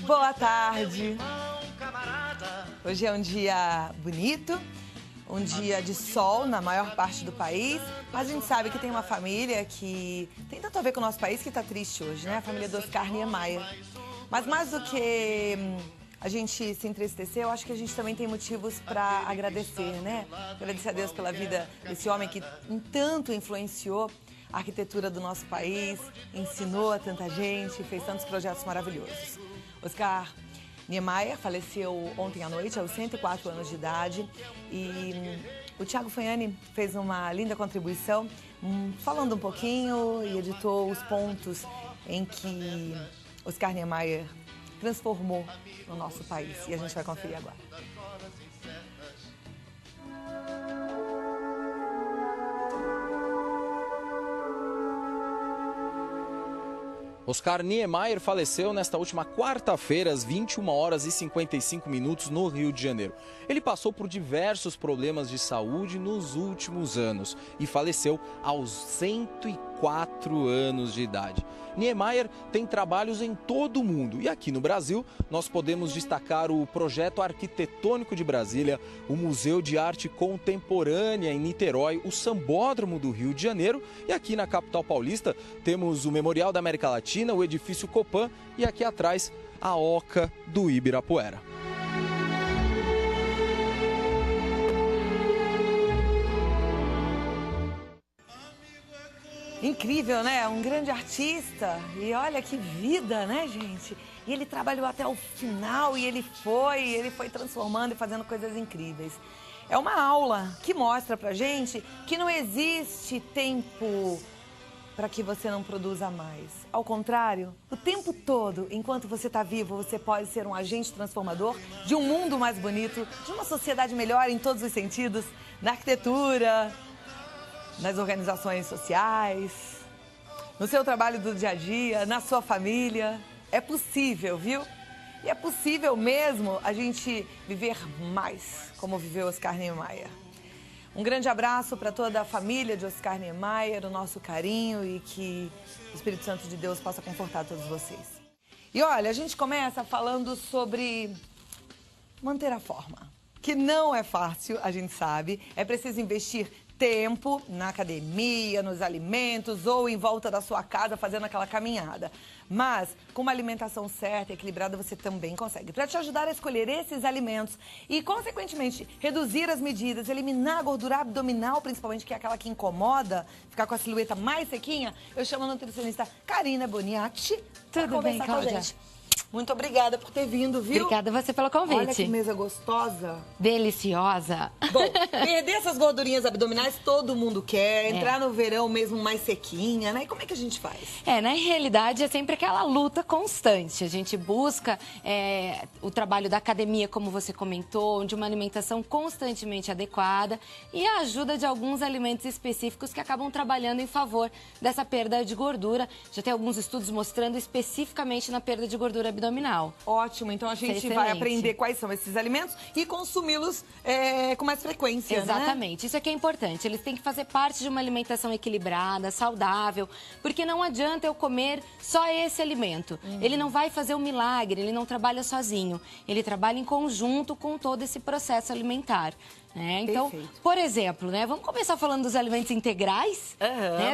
Boa tarde. Hoje é um dia bonito, um dia de sol na maior parte do país, mas a gente sabe que tem uma família que tem tanto a ver com o nosso país que está triste hoje, né? A família do Oscar Niemeyer. Mas mais do que a gente se entristecer, eu acho que a gente também tem motivos para agradecer, né? Agradecer a Deus pela vida desse homem que tanto influenciou a arquitetura do nosso país, ensinou a tanta gente, fez tantos projetos maravilhosos. Oscar Niemeyer faleceu ontem à noite, aos 104 anos de idade, e o Thiago Fanhani fez uma linda contribuição, falando um pouquinho e editou os pontos em que Oscar Niemeyer transformou no nosso país, e a gente vai conferir agora. Oscar Niemeyer faleceu nesta última quarta-feira, às 21h55 no Rio de Janeiro. Ele passou por diversos problemas de saúde nos últimos anos e faleceu aos 104 anos de idade. Niemeyer tem trabalhos em todo o mundo e aqui no Brasil nós podemos destacar o Projeto Arquitetônico de Brasília, o Museu de Arte Contemporânea em Niterói, o Sambódromo do Rio de Janeiro e aqui na capital paulista temos o Memorial da América Latina, o edifício Copan e aqui atrás a Oca do Ibirapuera. Incrível, né? Um grande artista. E olha que vida, né, gente? E ele trabalhou até o final e ele foi transformando e fazendo coisas incríveis. É uma aula que mostra pra gente que não existe tempo para que você não produza mais. Ao contrário, o tempo todo, enquanto você está vivo, você pode ser um agente transformador de um mundo mais bonito, de uma sociedade melhor em todos os sentidos, na arquitetura, nas organizações sociais, no seu trabalho do dia a dia, na sua família. É possível, viu? E é possível mesmo a gente viver mais, como viveu Oscar Niemeyer. Um grande abraço para toda a família de Oscar Niemeyer, o nosso carinho e que o Espírito Santo de Deus possa confortar todos vocês. E olha, a gente começa falando sobre manter a forma, que não é fácil, a gente sabe, é preciso investir tempo na academia, nos alimentos ou em volta da sua casa fazendo aquela caminhada. Mas com uma alimentação certa e equilibrada você também consegue. Para te ajudar a escolher esses alimentos e, consequentemente, reduzir as medidas, eliminar a gordura abdominal, principalmente, que é aquela que incomoda, ficar com a silhueta mais sequinha, eu chamo a nutricionista Karina Boniatti. Tudo bem, Cláudia? Muito obrigada por ter vindo, viu? Obrigada você pelo convite. Olha que mesa gostosa. Deliciosa. Bom, perder essas gordurinhas abdominais todo mundo quer. Entrar no verão mesmo mais sequinha, né? E como é que a gente faz? Na realidade é sempre aquela luta constante. A gente busca o trabalho da academia, como você comentou, de uma alimentação constantemente adequada e a ajuda de alguns alimentos específicos que acabam trabalhando em favor dessa perda de gordura. Já tem alguns estudos mostrando especificamente na perda de gordura abdominal. Ótimo, então a gente vai aprender quais são esses alimentos e consumi-los com mais frequência, Exatamente, né? Isso aqui é importante, eles têm que fazer parte de uma alimentação equilibrada, saudável, porque não adianta eu comer só esse alimento. Ele não vai fazer um milagre, ele não trabalha sozinho, ele trabalha em conjunto com todo esse processo alimentar. Então, por exemplo, vamos começar falando dos alimentos integrais,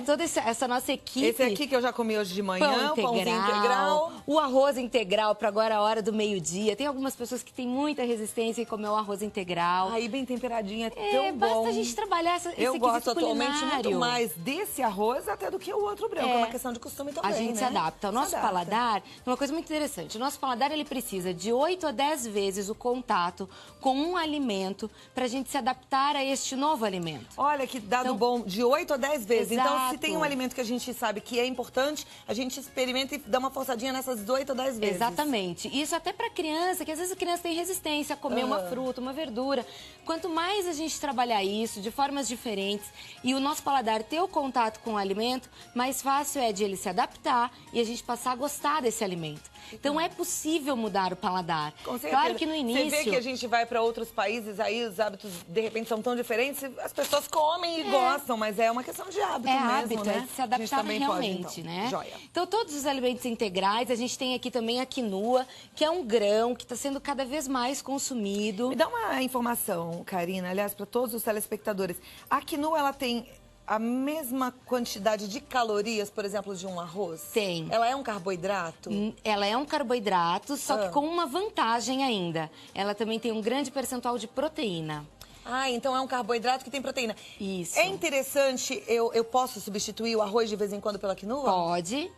toda essa nossa equipe. Esse aqui que eu já comi hoje de manhã, pãozinho integral. O arroz integral para agora a hora do meio-dia. Tem algumas pessoas que têm muita resistência em comer o arroz integral. Aí bem temperadinho, é tão bom. Basta a gente trabalhar esse Eu gosto atualmente culinário. muito mais desse arroz até do que o outro branco. É uma questão de costume também, A gente se adapta. O nosso paladar, uma coisa muito interessante, o nosso paladar ele precisa de 8 a 10 vezes o contato com um alimento para a gente se adaptar a este novo alimento. Olha que dado bom, de 8 a 10 vezes. Exato. Então, se tem um alimento que a gente sabe que é importante, a gente experimenta e dá uma forçadinha nessas 8 a 10 vezes. Exatamente. Isso até para criança, que às vezes a criança tem resistência a comer uma fruta, uma verdura. Quanto mais a gente trabalhar isso de formas diferentes e o nosso paladar ter o contato com o alimento, mais fácil é de ele se adaptar e a gente passar a gostar desse alimento. Então é possível mudar o paladar. Com certeza. Claro que no início... Você vê que a gente vai para outros países, aí os hábitos, de repente, são tão diferentes, as pessoas comem e gostam, mas é uma questão de hábito mesmo, hábito, né? é de se adaptar realmente, né? Joia. Então, todos os alimentos integrais, a gente tem aqui também a quinoa, que é um grão que está sendo cada vez mais consumido. Me dá uma informação, Karina, aliás, para todos os telespectadores. A quinoa, ela tem a mesma quantidade de calorias, por exemplo, de um arroz? Tem. Ela é um carboidrato? Ela é um carboidrato, só que com uma vantagem ainda. Ela também tem um grande percentual de proteína. Ah, então é um carboidrato que tem proteína. Isso. É interessante, eu posso substituir o arroz de vez em quando pela quinoa? Pode.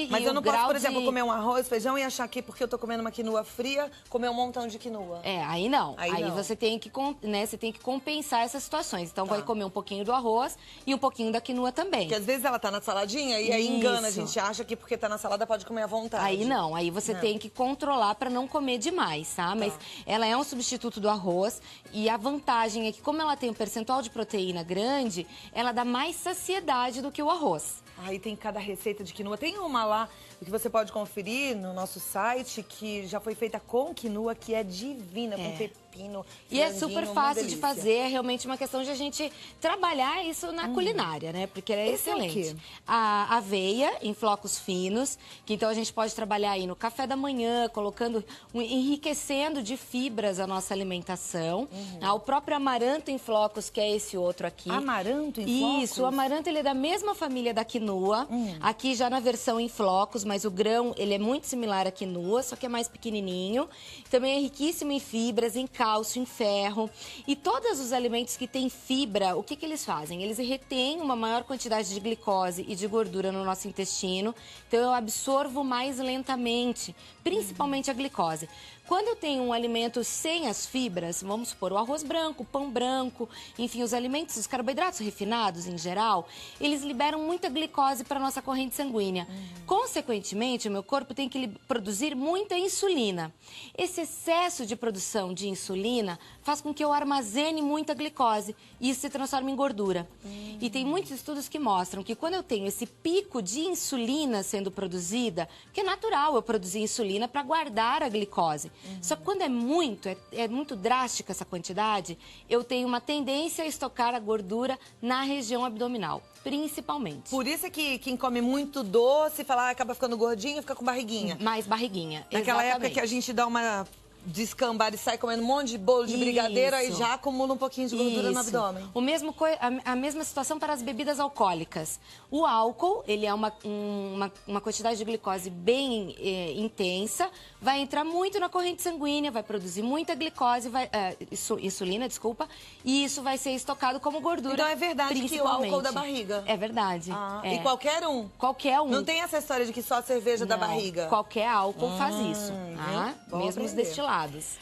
Mas eu não posso, por exemplo, de... comer um arroz, feijão e achar que porque eu tô comendo uma quinoa fria, comer um montão de quinoa. Aí não. Aí não. você tem que, né, você tem que compensar essas situações. Então vai comer um pouquinho do arroz e um pouquinho da quinoa também. Porque às vezes ela tá na saladinha e aí engana, a gente acha que porque tá na salada pode comer à vontade. Aí não, aí você tem que controlar para não comer demais, tá? Mas ela é um substituto do arroz e a vantagem é que como ela tem um percentual de proteína grande, ela dá mais saciedade do que o arroz. Aí tem cada receita de quinoa. Tem uma lá que você pode conferir no nosso site que já foi feita com quinoa, que é divina, com pepino, e é super fácil de fazer, é realmente uma questão de a gente trabalhar isso na culinária, né? Porque ela é excelente. A aveia em flocos finos, que então a gente pode trabalhar aí no café da manhã, colocando, enriquecendo de fibras a nossa alimentação. O próprio amaranto em flocos, que é esse outro aqui. Amaranto em flocos? Isso, o amaranto ele é da mesma família da quinoa, aqui já na versão em flocos, mas o grão ele é muito similar à quinoa, só que é mais pequenininho. Também é riquíssimo em fibras, em cálcio, em ferro. E todos os alimentos que têm fibra, o que eles fazem? Eles retêm uma maior quantidade de glicose e de gordura no nosso intestino, então eu absorvo mais lentamente, principalmente a glicose. Quando eu tenho um alimento sem as fibras, vamos supor, o arroz branco, o pão branco, enfim, os alimentos, os carboidratos refinados em geral, eles liberam muita glicose para a nossa corrente sanguínea. Consequentemente, o meu corpo tem que produzir muita insulina. Esse excesso de produção de insulina faz com que eu armazene muita glicose e isso se transforma em gordura. E tem muitos estudos que mostram que quando eu tenho esse pico de insulina sendo produzida, que é natural eu produzir insulina para guardar a glicose. Só que quando é muito drástica essa quantidade, eu tenho uma tendência a estocar a gordura na região abdominal, principalmente. Por isso é que quem come muito doce, acaba ficando gordinho, fica com barriguinha. Mais barriguinha, Naquela época que a gente dá uma descambada e sai comendo um monte de bolo de brigadeiro, aí já acumula um pouquinho de gordura no abdômen. A mesma situação para as bebidas alcoólicas. O álcool, ele é uma quantidade de glicose bem intensa, vai entrar muito na corrente sanguínea, vai produzir muita glicose, insulina, e isso vai ser estocado como gordura. Então é verdade que o álcool da barriga. É verdade. E qualquer um? Qualquer um. Não tem essa história de que só a cerveja da barriga? Qualquer álcool faz isso. Mesmo os destilados.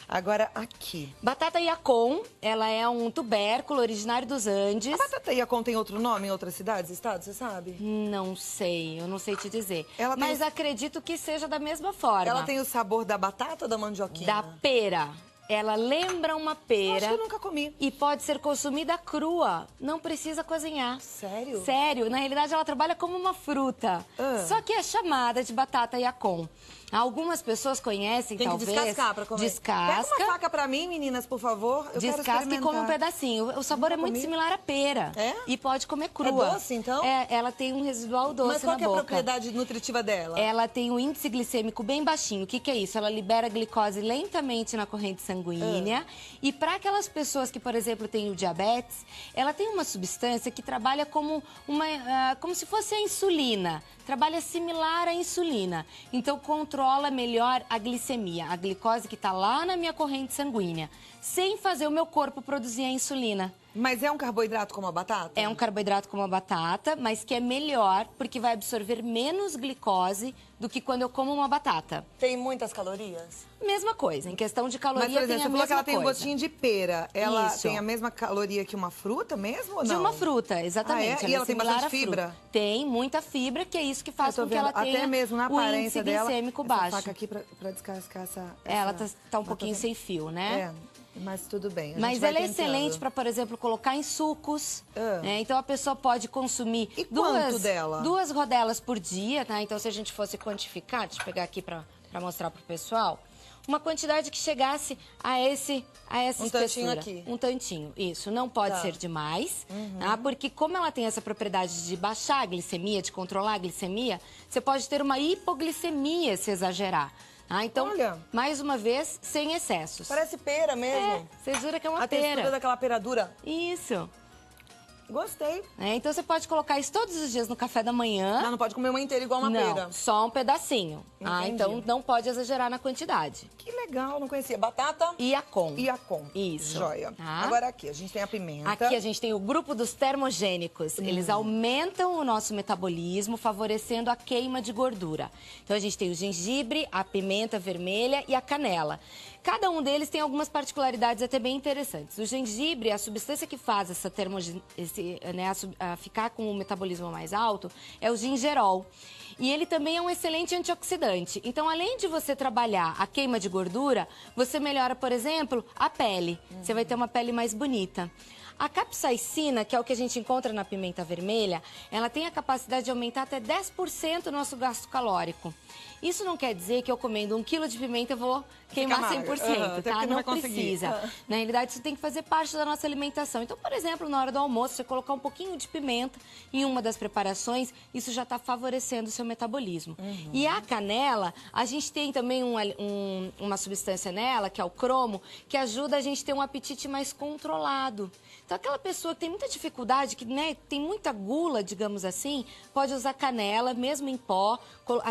Agora, aqui. Batata yacon, ela é um tubérculo originário dos Andes. A batata yacon tem outro nome em outras cidades, estados, você sabe? Não sei, eu não sei te dizer. Mas tem... acredito que seja da mesma forma. Ela tem o sabor da batata ou da mandioquinha? Da pera. Ela lembra uma pera. Acho que eu nunca comi. E pode ser consumida crua. Não precisa cozinhar. Sério? Sério. Na realidade, ela trabalha como uma fruta. Só que é chamada de batata yacon. Algumas pessoas conhecem, talvez... Tem que descascar pra comer. Descasca. Pega uma faca pra mim, meninas, por favor. Eu descasca e come um pedacinho. O sabor é muito similar à pera. E pode comer crua. É doce, então? Ela tem um residual doce na boca. Mas qual que é a propriedade nutritiva dela? Ela tem um índice glicêmico bem baixinho. O que é isso? Ela libera glicose lentamente na corrente sanguínea. E para aquelas pessoas que, por exemplo, têm o diabetes, ela tem uma substância que trabalha como se fosse a insulina. Trabalha similar à insulina. Então, controla melhor a glicemia, a glicose que está lá na minha corrente sanguínea, sem fazer o meu corpo produzir a insulina. Mas é um carboidrato como a batata? É um carboidrato como a batata, mas que é melhor porque vai absorver menos glicose do que quando eu como uma batata. Tem muitas calorias? Mesma coisa, em questão de caloria. Mas, por exemplo, tem a você falou que ela tem um coisa. gostinho de pera. Ela tem a mesma caloria que uma fruta mesmo ou não? De uma fruta, exatamente. E ela tem bastante fibra? Tem muita fibra, que é isso que faz com que ela tenha até mesmo na aparência o índice glicêmico baixo. Essa faca aqui pra descascar essa... Ela tá um pouquinho sem fio, né? Mas tudo bem. Mas ela é excelente para, por exemplo, colocar em sucos. Então a pessoa pode consumir quanto dela? 2 rodelas por dia, tá? Então se a gente fosse quantificar, deixa eu pegar aqui para para mostrar pro pessoal, uma quantidade que chegasse a essa espessura. Tantinho aqui. Um tantinho, isso. Não pode ser demais, tá? Porque como ela tem essa propriedade de baixar a glicemia, de controlar a glicemia, você pode ter uma hipoglicemia se exagerar. Ah, então, olha, mais uma vez, sem excessos. Parece pera mesmo. Você jura que é uma a pera. A textura daquela pera dura. Isso. Gostei. Então você pode colocar isso todos os dias no café da manhã. Não pode comer uma inteira igual uma pera. Só um pedacinho. Então não pode exagerar na quantidade. Que legal, não conhecia. Batata? Iacom. Iacom. Isso. Joia. Tá? Agora aqui, a gente tem a pimenta. Aqui a gente tem o grupo dos termogênicos. Eles aumentam o nosso metabolismo, favorecendo a queima de gordura. Então a gente tem o gengibre, a pimenta vermelha e a canela. Cada um deles tem algumas particularidades até bem interessantes. O gengibre, a substância que faz essa ficar com o metabolismo mais alto, é o gingerol. E ele também é um excelente antioxidante. Então, além de você trabalhar a queima de gordura, você melhora, por exemplo, a pele. Você vai ter uma pele mais bonita. A capsaicina, que é o que a gente encontra na pimenta vermelha, ela tem a capacidade de aumentar até 10% o nosso gasto calórico. Isso não quer dizer que eu comendo 1 quilo de pimenta eu vou queimar 100%, tá? Não precisa. Na realidade, isso tem que fazer parte da nossa alimentação. Então, por exemplo, na hora do almoço, você colocar um pouquinho de pimenta em uma das preparações, isso já está favorecendo o seu metabolismo. E a canela, a gente tem também uma substância nela, que é o cromo, que ajuda a gente a ter um apetite mais controlado. Então, aquela pessoa que tem muita dificuldade, que tem muita gula, digamos assim, pode usar canela, mesmo em pó,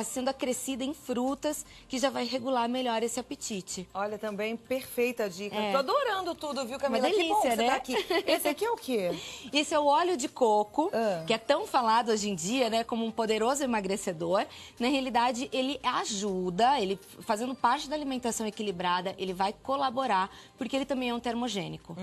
sendo acrescida em frutas, que já vai regular melhor esse apetite. Olha, também perfeita a dica. Tô adorando tudo, viu, Camila? Uma delícia, que bom que né? você tá aqui. Esse aqui é o quê? Esse é o óleo de coco, que é tão falado hoje em dia, né, como um poderoso emagrecedor. Na realidade, ele ajuda, ele fazendo parte da alimentação equilibrada, ele vai colaborar, porque ele também é um termogênico.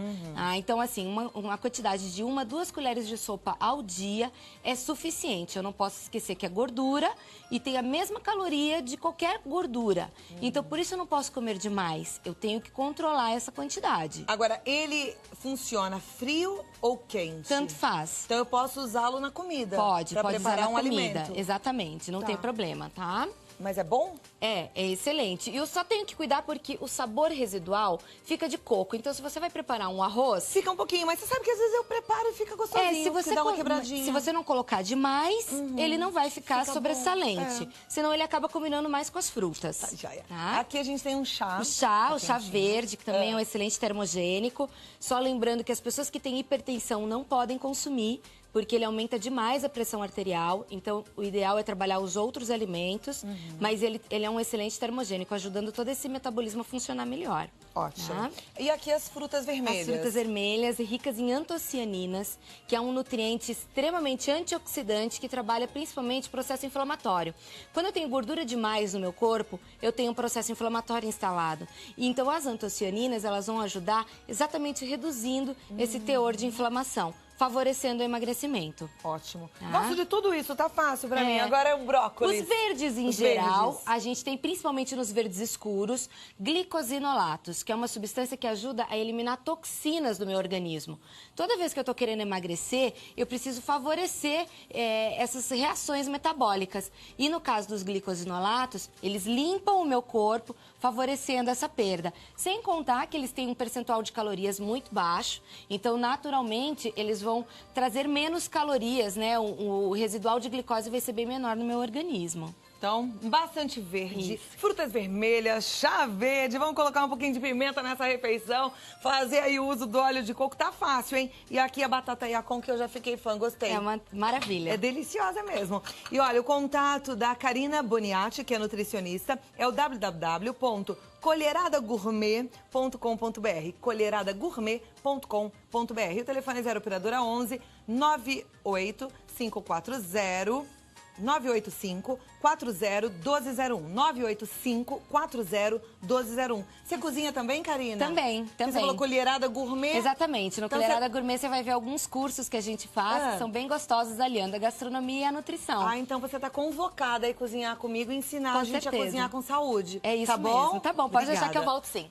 Então, assim, uma quantidade de 1 a 2 colheres de sopa ao dia é suficiente. Eu não posso esquecer que é gordura e tem a mesma caloria de qualquer gordura. Então, por isso eu não posso comer demais. Eu tenho que controlar essa quantidade. Agora, ele funciona frio ou quente? Tanto faz. Então, eu posso usá-lo na comida? Pode preparar usar na comida. Alimento. Exatamente, não tem problema, tá? Mas é bom? É excelente. E eu só tenho que cuidar porque o sabor residual fica de coco. Então, se você vai preparar um arroz... Fica um pouquinho, mas você sabe que às vezes eu preparo e fica gostosinho, se você dá uma quebradinha. Se você não colocar demais, ele não vai ficar sobressalente. Senão ele acaba combinando mais com as frutas. Tá, joia. Tá? Aqui a gente tem um chá. O chá verde, que também é um excelente termogênico. Só lembrando que as pessoas que têm hipertensão não podem consumir, porque ele aumenta demais a pressão arterial. Então, o ideal é trabalhar os outros alimentos, mas ele é um excelente termogênico, ajudando todo esse metabolismo a funcionar melhor. Ótimo. Tá? E aqui as frutas vermelhas? As frutas vermelhas, ricas em antocianinas, que é um nutriente extremamente antioxidante que trabalha principalmente o processo inflamatório. Quando eu tenho gordura demais no meu corpo, eu tenho um processo inflamatório instalado. E então, as antocianinas, elas vão ajudar exatamente reduzindo esse teor de inflamação, favorecendo o emagrecimento. Ótimo. Gosto de tudo isso, tá fácil pra mim. Agora é o brócolis. Os verdes, em geral, a gente tem, principalmente nos verdes escuros, glicosinolatos, que é uma substância que ajuda a eliminar toxinas do meu organismo. Toda vez que eu tô querendo emagrecer, eu preciso favorecer essas reações metabólicas. E no caso dos glicosinolatos, eles limpam o meu corpo, favorecendo essa perda. Sem contar que eles têm um percentual de calorias muito baixo, então, naturalmente, eles vão trazer menos calorias, né? O residual de glicose vai ser bem menor no meu organismo. Então, bastante verde, Isso. frutas vermelhas, chá verde. Vamos colocar um pouquinho de pimenta nessa refeição. Fazer aí o uso do óleo de coco. Tá fácil, hein? E aqui a batata Iacom, que eu já fiquei fã, gostei. É uma maravilha. É deliciosa mesmo. E olha, o contato da Karina Boniati, que é nutricionista, é o www.colheradagourmet.com.br. colheradagourmet.com.br. O telefone é 0 operadora 11 98 540 985-40-1201. 985-40-1201. Você cozinha também, Karina? Também. Você falou colherada gourmet? Exatamente. No Então Colherada Gourmet você vai ver alguns cursos que a gente faz, que são bem gostosos, aliando a gastronomia e a nutrição. Então você tá convocada a ir cozinhar comigo e ensinar a gente a cozinhar com saúde. É isso tá bom? mesmo. Tá bom, pode Obrigada. deixar que eu volto sim.